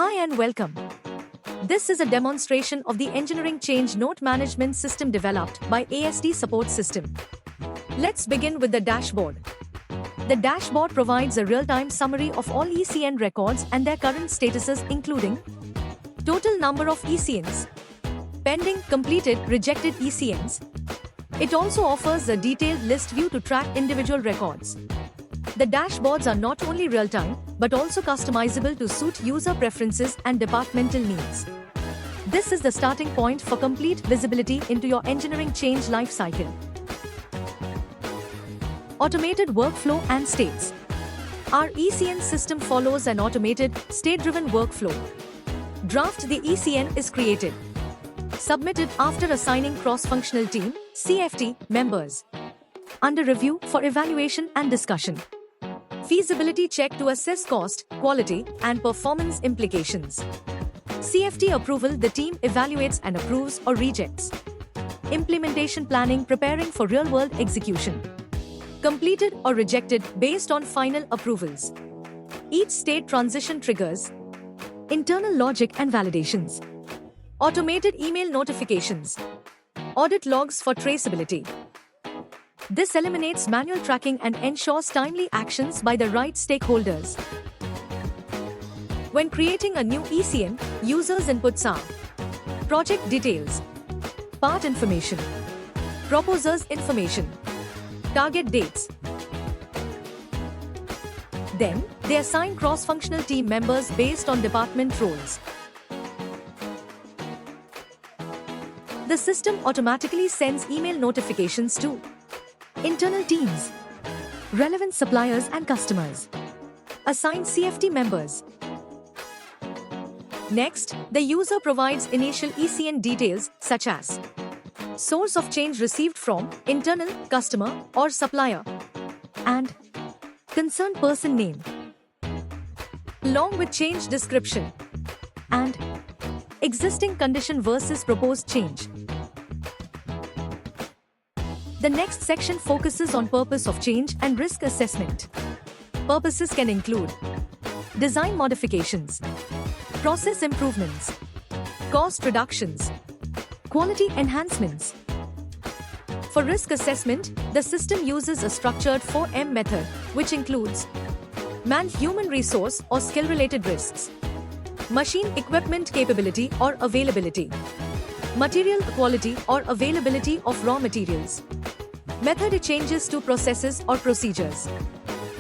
Hi and welcome. This is a demonstration of the Engineering Change Note Management System developed by ASD Support System. Let's begin with the dashboard. The dashboard provides a real-time summary of all ECN records and their current statuses, including total number of ECNs, pending, completed, rejected ECNs. It also offers a detailed list view to track individual records. The dashboards are not only real-time, but also customizable to suit user preferences and departmental needs. This is the starting point for complete visibility into your engineering change lifecycle. Automated workflow and states. Our ECN system follows an automated, state-driven workflow. Draft the ECN is created. Submitted after assigning cross-functional team, CFT, members. Under review for evaluation and discussion. Feasibility check to assess cost, quality, and performance implications. CFT approval, the team evaluates and approves or rejects. Implementation planning, preparing for real-world execution. Completed or rejected based on final approvals. Each state transition triggers internal logic and validations. Automated email notifications. Audit logs for traceability. This eliminates manual tracking and ensures timely actions by the right stakeholders. When creating a new ECN, users' inputs are project details, part information, proposers' information, target dates. Then, they assign cross-functional team members based on department roles. The system automatically sends email notifications to internal teams, relevant suppliers and customers. Assign CFT members. Next, the user provides initial ECN details such as source of change received from internal, customer or supplier, and concerned person name, along with change description and existing condition versus proposed change. The next section focuses on purpose of change and risk assessment. Purposes can include design modifications, process improvements, cost reductions, quality enhancements. For risk assessment, the system uses a structured 4M method, which includes man-human resource or skill-related risks, machine equipment capability or availability, material quality or availability of raw materials, method changes to processes or procedures,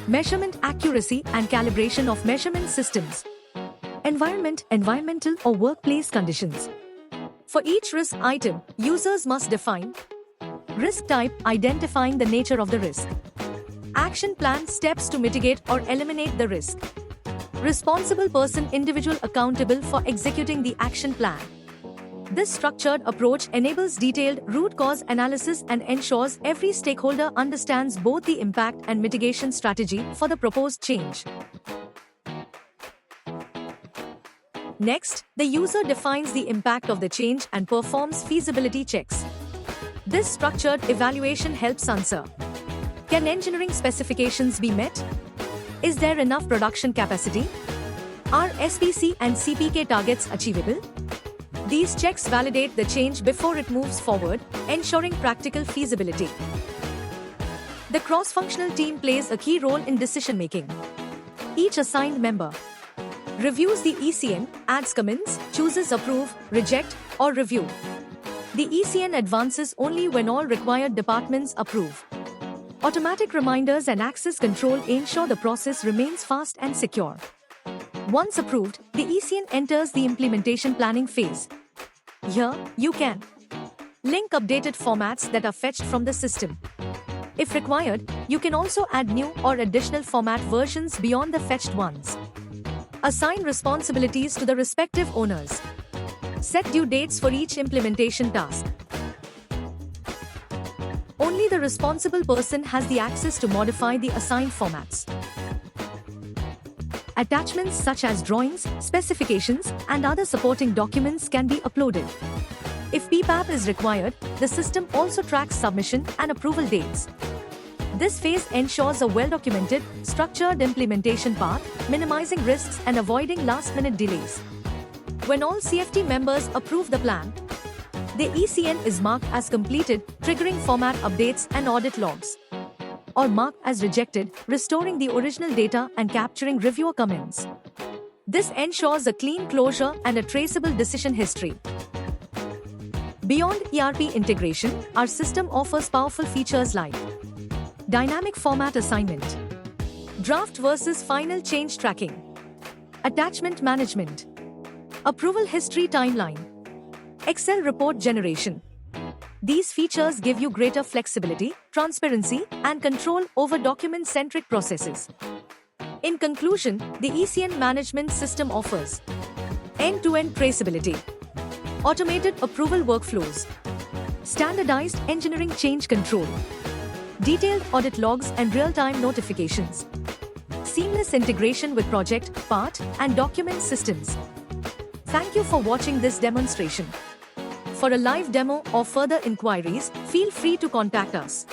measurement accuracy and calibration of measurement systems, environmental or workplace conditions. For each risk item, users must define risk type, identifying the nature of the risk, action plan, steps to mitigate or eliminate the risk, responsible person, individual accountable for executing the action plan. This structured approach enables detailed root cause analysis and ensures every stakeholder understands both the impact and mitigation strategy for the proposed change. Next, the user defines the impact of the change and performs feasibility checks. This structured evaluation helps answer: can engineering specifications be met? Is there enough production capacity? Are SPC and CPK targets achievable? These checks validate the change before it moves forward, ensuring practical feasibility. The cross-functional team plays a key role in decision-making. Each assigned member reviews the ECN, adds comments, chooses approve, reject, or review. The ECN advances only when all required departments approve. Automatic reminders and access control ensure the process remains fast and secure. Once approved, the ECN enters the implementation planning phase. Here, you can link updated formats that are fetched from the system. If required, you can also add new or additional format versions beyond the fetched ones. Assign responsibilities to the respective owners. Set due dates for each implementation task. Only the responsible person has the access to modify the assigned formats. Attachments such as drawings, specifications, and other supporting documents can be uploaded. If PPAP is required, the system also tracks submission and approval dates. This phase ensures a well-documented, structured implementation path, minimizing risks and avoiding last-minute delays. When all CFT members approve the plan, the ECN is marked as completed, triggering format updates and audit logs, or marked as rejected, restoring the original data and capturing reviewer comments. This ensures a clean closure and a traceable decision history. Beyond ERP integration, our system offers powerful features like dynamic format assignment, draft versus final change tracking, attachment management, approval history timeline, Excel report generation. These features give you greater flexibility, transparency, and control over document-centric processes. In conclusion, the ECN management system offers end-to-end traceability, automated approval workflows, standardized engineering change control, detailed audit logs and real-time notifications, seamless integration with project, part, and document systems. Thank you for watching this demonstration. For a live demo or further inquiries, feel free to contact us.